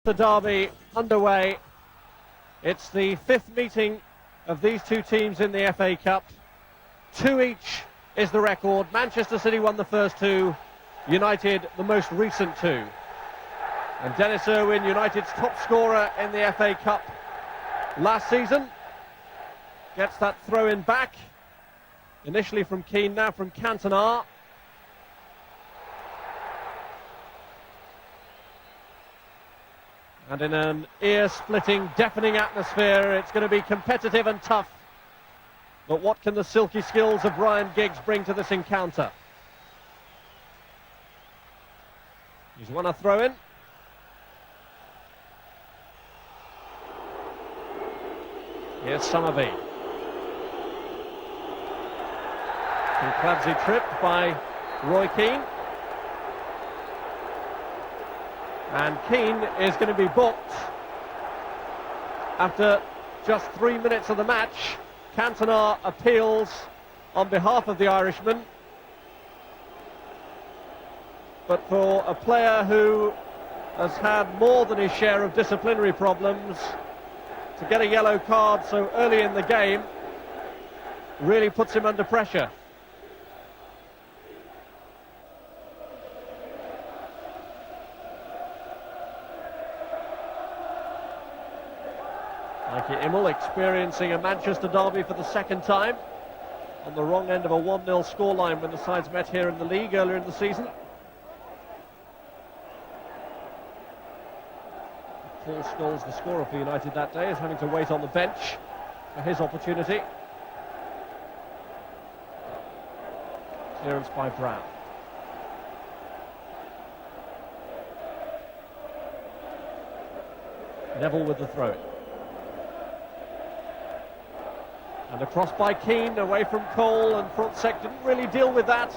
The derby underway. It's the fifth meeting of these two teams in the FA Cup. 2 each is the record. Manchester City won the first two, United the most recent two. And Dennis Irwin, United's top scorer in the FA Cup last season, gets that throw-in back. Initially from Keane, now from Cantona. And in an ear-splitting, deafening atmosphere, it's going to be competitive and tough. But what can the silky skills of Ryan Giggs bring to this encounter? He's won a throw-in. Here's Summerby. Kinkladze tripped by Roy Keane. And Keane is going to be booked after just 3 minutes of the match. Cantona appeals on behalf of the Irishman. But for a player who has had more than his share of disciplinary problems, to get a yellow card so early in the game really puts him under pressure. Mikey Immel experiencing a Manchester derby for the second time, on the wrong end of a 1-0 scoreline when the sides met here in the league earlier in the season. Paul Scholes, the scorer for United that day, is having to wait on the bench for his opportunity. Clearance by Brown. Neville with the throw. And across by Keane, away from Cole, and Frontsek didn't really deal with that.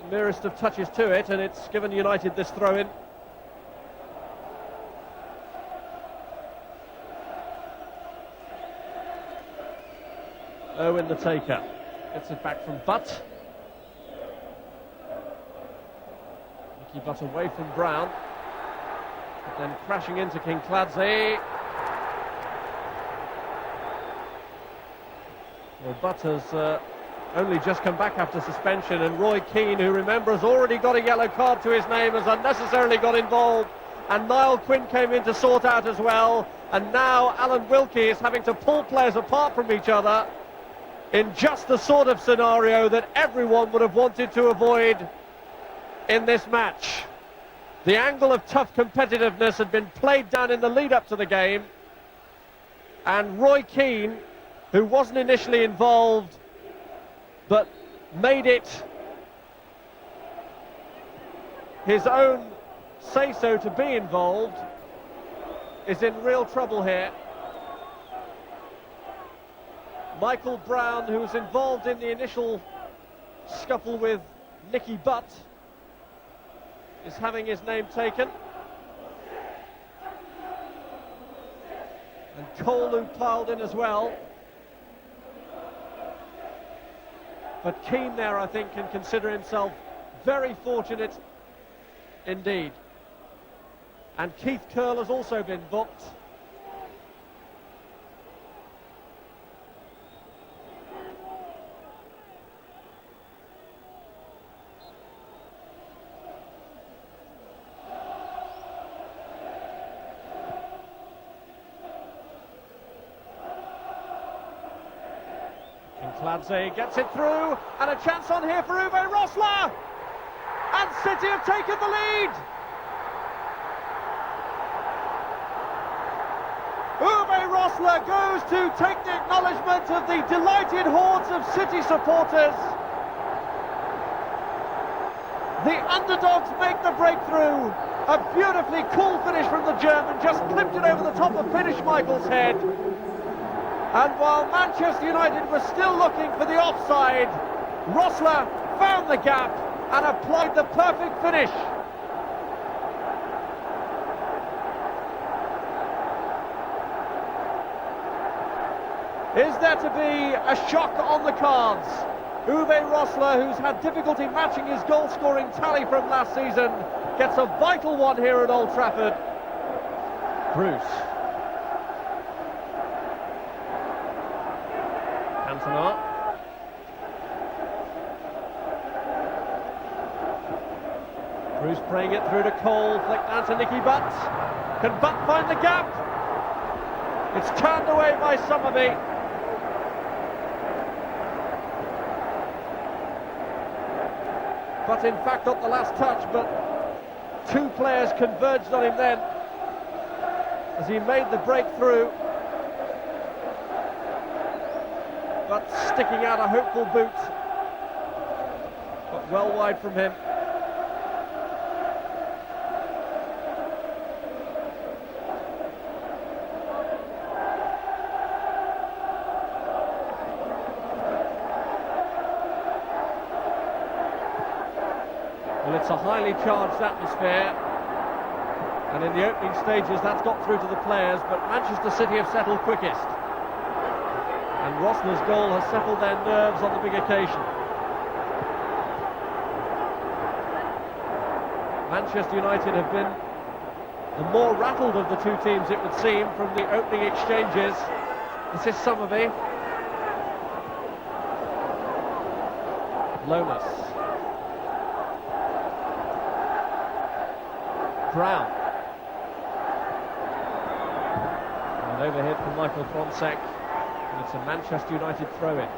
The merest of touches to it, and it's given United this throw-in. Owen the taker. Gets it back from Butt. Mickey Butt away from Brown. But then crashing into Kinkladze. Well, Butt has only just come back after suspension, and Roy Keane, who, remember, has already got a yellow card to his name, has unnecessarily got involved, and Niall Quinn came in to sort out as well, and now Alan Wilkie is having to pull players apart from each other in just the sort of scenario that everyone would have wanted to avoid in this match. The angle of tough competitiveness had been played down in the lead-up to the game, and Roy Keane, who wasn't initially involved but made it his own say-so to be involved, is in real trouble here. Michael Brown, who was involved in the initial scuffle with Nicky Butt, is having his name taken. And Cole, who piled in as well. But Keane there, I think, can consider himself very fortunate indeed. And Keith Curle has also been booked. Kinkladze gets it through, and a chance on here for Uwe Rosler! And City have taken the lead! Uwe Rosler goes to take the acknowledgement of the delighted hordes of City supporters. The underdogs make the breakthrough. A beautifully cool finish from the German, just clipped it over the top of Finnish Michael's head. And while Manchester United was still looking for the offside, Rosler found the gap and applied the perfect finish. Is there to be a shock on the cards? Uwe Rosler, who's had difficulty matching his goal-scoring tally from last season, gets a vital one here at Old Trafford. Bruce. Cantona. Bruce praying it through to Cole, flicked down to Nicky Butt. Can Butt find the gap? It's turned away by Somerby. But in fact got the last touch, but two players converged on him then as he made the breakthrough. But sticking out a hopeful boot, but well wide from him. Well, it's a highly charged atmosphere, and in the opening stages that's got through to the players, but Manchester City have settled quickest. And Rosner's goal has settled their nerves on the big occasion. Manchester United have been the more rattled of the two teams, it would seem, from the opening exchanges. This is Somerby. Lomas. Brown. An overhit from Michael Fronsek, and it's a Manchester United throw-in.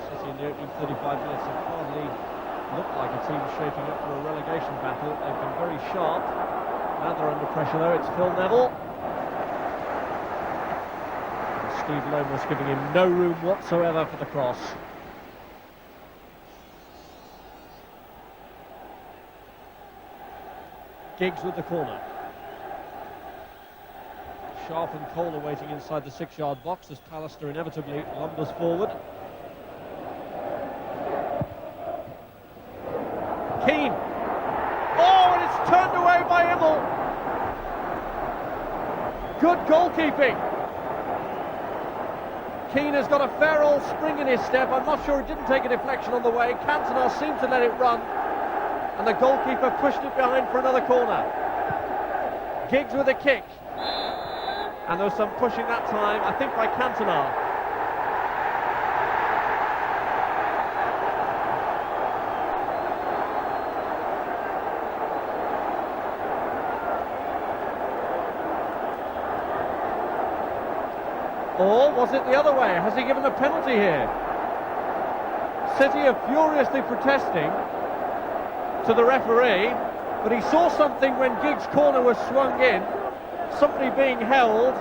City in the opening 35 minutes have hardly looked like a team shaping up for a relegation battle. They've been very sharp. Now they're under pressure though, it's Phil Neville. Steve Lomas giving him no room whatsoever for the cross. Giggs with the corner. Sharp and Cole are waiting inside the 6-yard box as Pallister inevitably lumbers forward. Keane. Oh, and it's turned away by Immel. Good goalkeeping. Keane has got a fair old spring in his step. I'm not sure he didn't take a deflection on the way. Cantona seemed to let it run, and the goalkeeper pushed it behind for another corner. Giggs with a kick, and there was some pushing that time, I think by Cantona. Or was it the other way? Has he given a penalty here? City are furiously protesting to the referee, but he saw something when Giggs' corner was swung in. Somebody being held,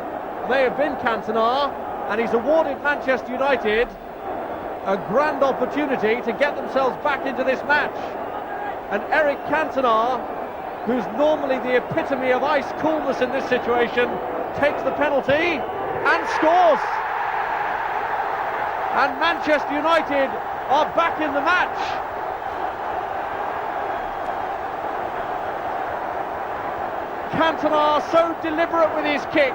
may have been Cantona, and he's awarded Manchester United a grand opportunity to get themselves back into this match. And Eric Cantona, who's normally the epitome of ice coolness in this situation, takes the penalty and scores. And Manchester United are back in the match. Cantona so deliberate with his kick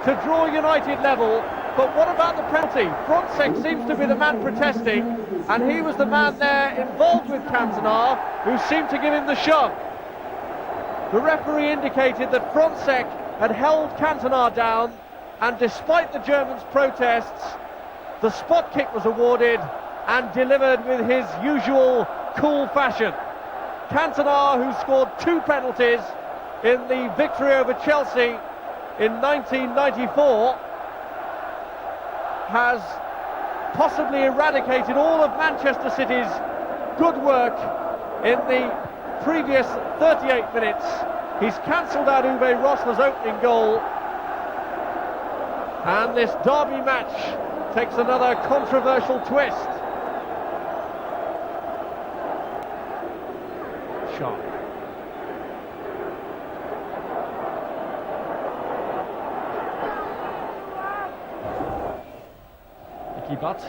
to draw United level, but what about the penalty? Fronsek seems to be the man protesting, and he was the man there involved with Cantona who seemed to give him the shove. The referee indicated that Fronsek had held Cantona down, and despite the Germans' protests, the spot kick was awarded and delivered with his usual cool fashion. Cantona, who scored 2 penalties in the victory over Chelsea in 1994, has possibly eradicated all of Manchester City's good work in the previous 38 minutes. He's cancelled out Uwe Rosler's opening goal, and this derby match takes another controversial twist. Sharp. Nicky Butt.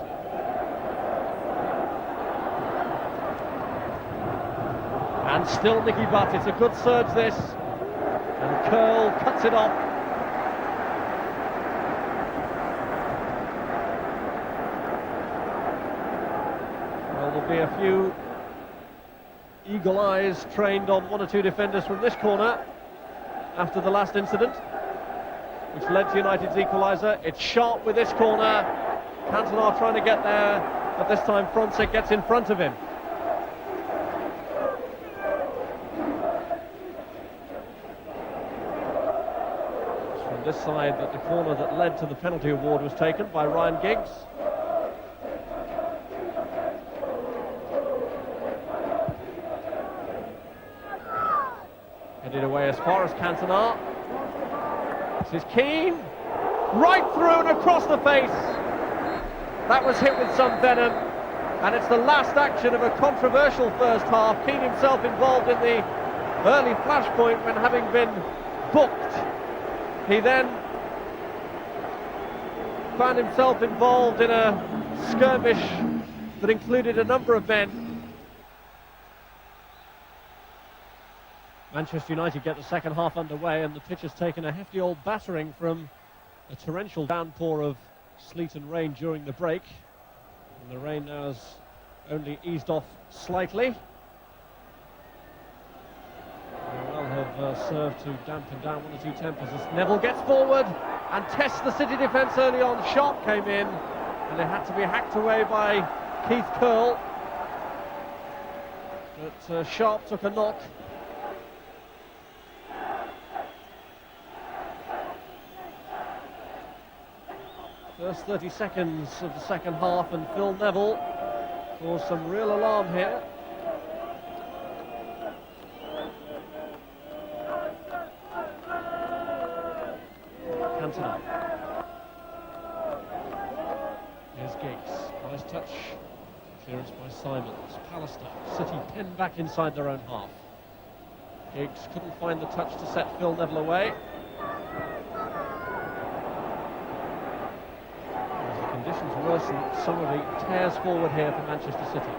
And still Nicky Butt. It's a good surge this. And Curl cuts it off. Well, there'll be a few eagle eyes trained on one or two defenders from this corner after the last incident, which led to United's equaliser. It's Sharp with this corner. Cantona trying to get there, but this time Fronsic gets in front of him. It's from this side that the corner that led to the penalty award was taken by Ryan Giggs. Headed away as far as Cantona. This is Keane. Right through and across the face. That was hit with some venom. And it's the last action of a controversial first half. Keane himself involved in the early flashpoint when, having been booked, he then found himself involved in a skirmish that included a number of men. Manchester United get the second half underway, and the pitch has taken a hefty old battering from a torrential downpour of sleet and rain during the break. And the rain now has only eased off slightly. May well have served to dampen down one or two tempers as Neville gets forward and tests the City defence early on. Sharp came in, and it had to be hacked away by Keith Curle. But Sharp took a knock. First 30 seconds of the second half, and Phil Neville caused some real alarm here. Cantona. Here's Giggs. Nice touch. Clearance by Simons. Pallister. City pinned back inside their own half. Giggs couldn't find the touch to set Phil Neville away. Conditions worsen, some of the tears forward here for Manchester City.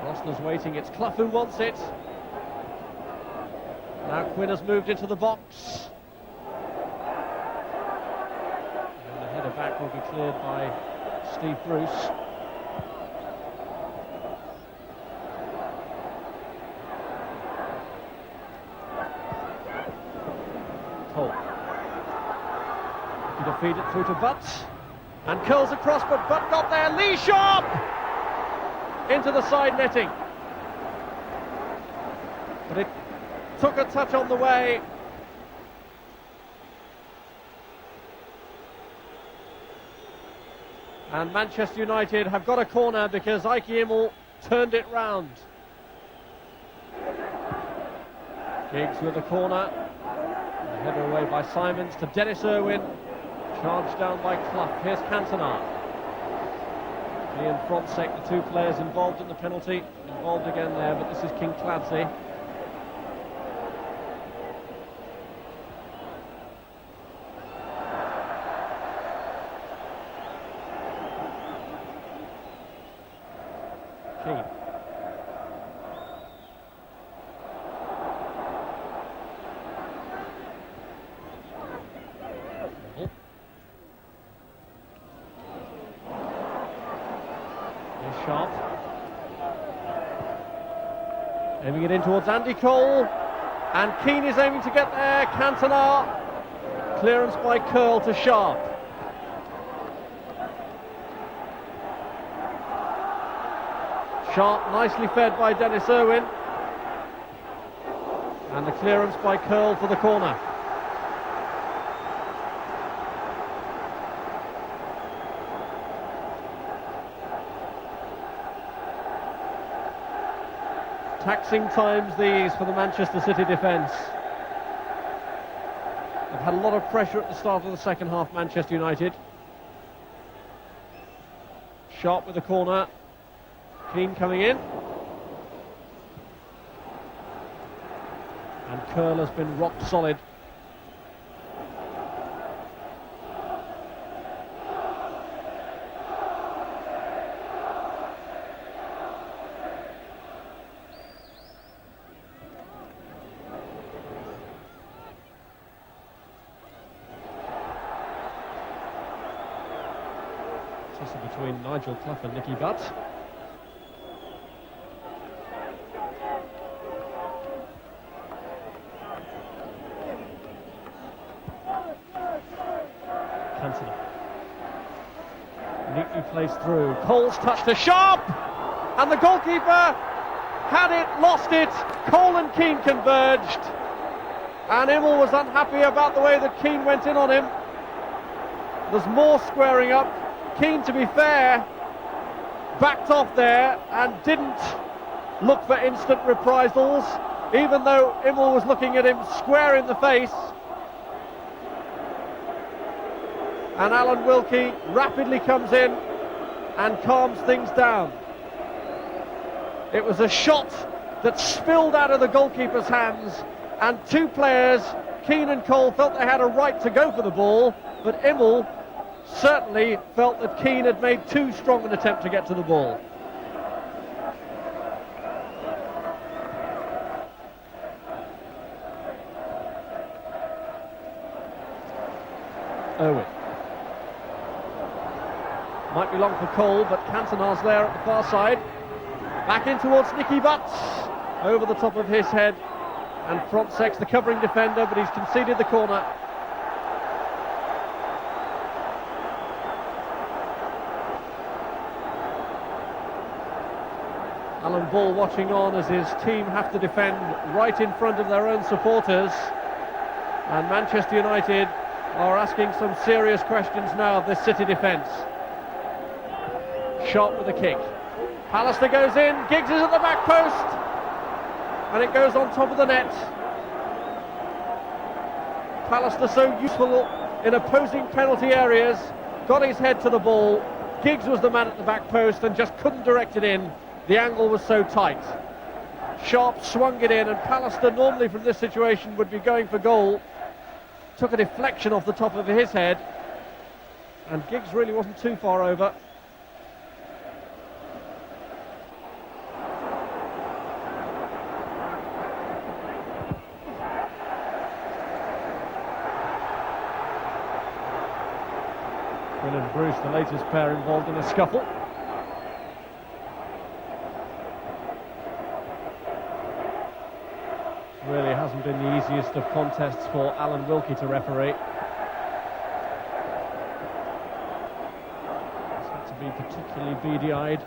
Rosner's waiting, it's Clough who wants it. Now Quinn has moved into the box. And the header back will be cleared by Steve Bruce. Cole. To feed it through to Butt, and curls across, but Butt got there. Lee Sharp into the side netting, but it took a touch on the way. And Manchester United have got a corner because Ike Immel turned it round. Giggs with a corner, header away by Simons to Dennis Irwin. Charged down by Clough. Here's Cantona. Ian Frontsek, the two players involved in the penalty, involved again there, but this is King Clancy. Keane. Sharp. Aiming it in towards Andy Cole. And Keane is aiming to get there. Cantona. Clearance by Curle to Sharp. Sharp nicely fed by Dennis Irwin. And the clearance by Curle for the corner. Taxing times these for the Manchester City defence. They've had a lot of pressure at the start of the second half, Manchester United. Sharp with the corner. Keane coming in. And Curle has been rock solid. Between Nigel Clough and Nicky Butt. Cantona. Neatly placed through. Cole's touch to Sharp! And the goalkeeper had it, lost it. Cole and Keane converged. And Immel was unhappy about the way that Keane went in on him. There's more squaring up. Keane, to be fair, backed off there and didn't look for instant reprisals, even though Immel was looking at him square in the face. And Alan Wilkie rapidly comes in and calms things down. It was a shot that spilled out of the goalkeeper's hands, and two players, Keane and Cole, felt they had a right to go for the ball, but Immel certainly felt that Keane had made too strong an attempt to get to the ball. Owen. Might be long for Cole, but Cantona's there at the far side. Back in towards Nicky Butts. Over the top of his head. And Frontek's the covering defender, but he's conceded the corner. Alan Ball watching on as his team have to defend right in front of their own supporters. And Manchester United are asking some serious questions now of this City defence. Sharp with a kick. Pallister goes in, Giggs is at the back post, and it goes on top of the net. Pallister so useful in opposing penalty areas, got his head to the ball. Giggs was the man at the back post and just couldn't direct it in. The angle was so tight. Sharp swung it in, and Pallister normally from this situation would be going for goal. Took a deflection off the top of his head, and Giggs really wasn't too far over. Will and Bruce, the latest pair involved in a scuffle. Really hasn't been the easiest of contests for Alan Wilkie to referee. He's had to be particularly beady-eyed.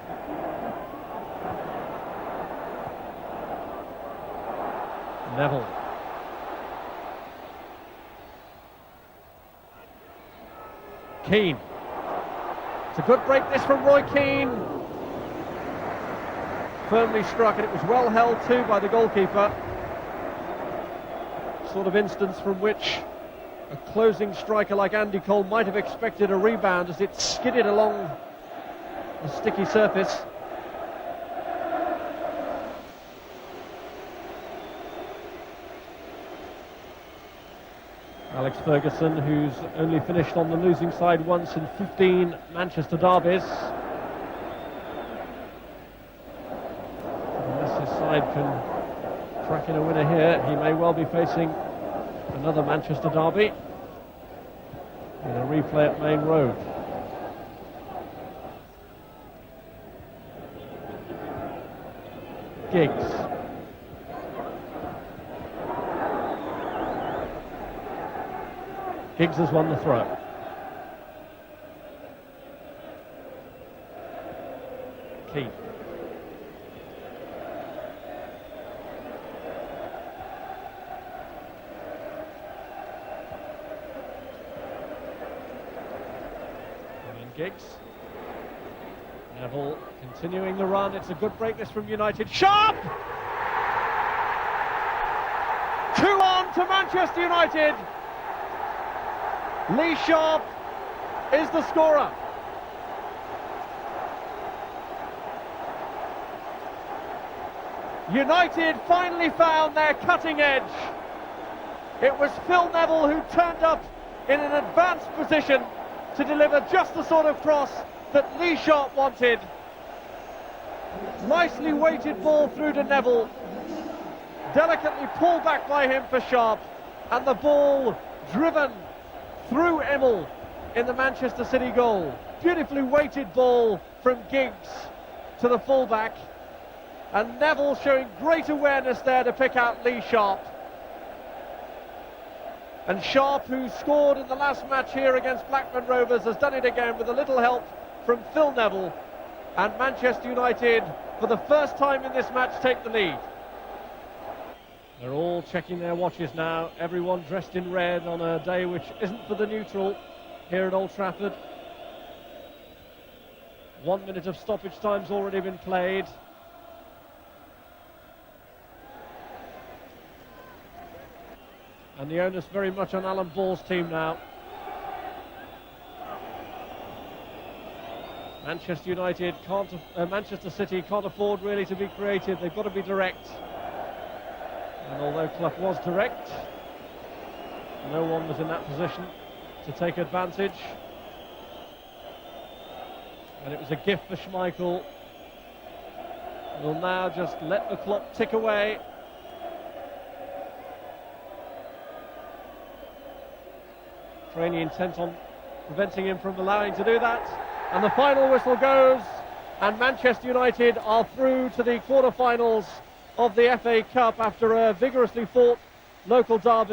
Neville. Keane. It's a good break this from Roy Keane. Firmly struck, and it was well held too by the goalkeeper. Sort of instance from which a closing striker like Andy Cole might have expected a rebound as it skidded along the sticky surface. Alex Ferguson, who's only finished on the losing side once in 15 Manchester derbies. Unless his side can crack in a winner here, he may well be facing another Manchester derby in a replay at Main Road. Giggs. Giggs has won the throw. Keane. Giggs. Neville continuing the run. It's a good break this from United. Sharp! 2-1 to Manchester United. Lee Sharp is the scorer. United finally found their cutting edge. It was Phil Neville who turned up in an advanced position to deliver just the sort of cross that Lee Sharp wanted. Nicely weighted ball through to Neville. Delicately pulled back by him for Sharp, and the ball driven through Immel in the Manchester City goal. Beautifully weighted ball from Giggs to the fullback, and Neville showing great awareness there to pick out Lee Sharp. And Sharp, who scored in the last match here against Blackburn Rovers, has done it again with a little help from Phil Neville. And Manchester United, for the first time in this match, take the lead. They're all checking their watches now, everyone dressed in red on a day which isn't for the neutral here at Old Trafford. 1 minute of stoppage time's already been played. And the onus very much on Alan Ball's team now. Manchester City can't afford really to be creative, they've got to be direct. And although Clough was direct, no one was in that position to take advantage. And it was a gift for Schmeichel. We'll now just let the clock tick away. Training intent on preventing him from allowing to do that. And the final whistle goes, and Manchester United are through to the quarter-finals of the FA Cup after a vigorously fought local derby.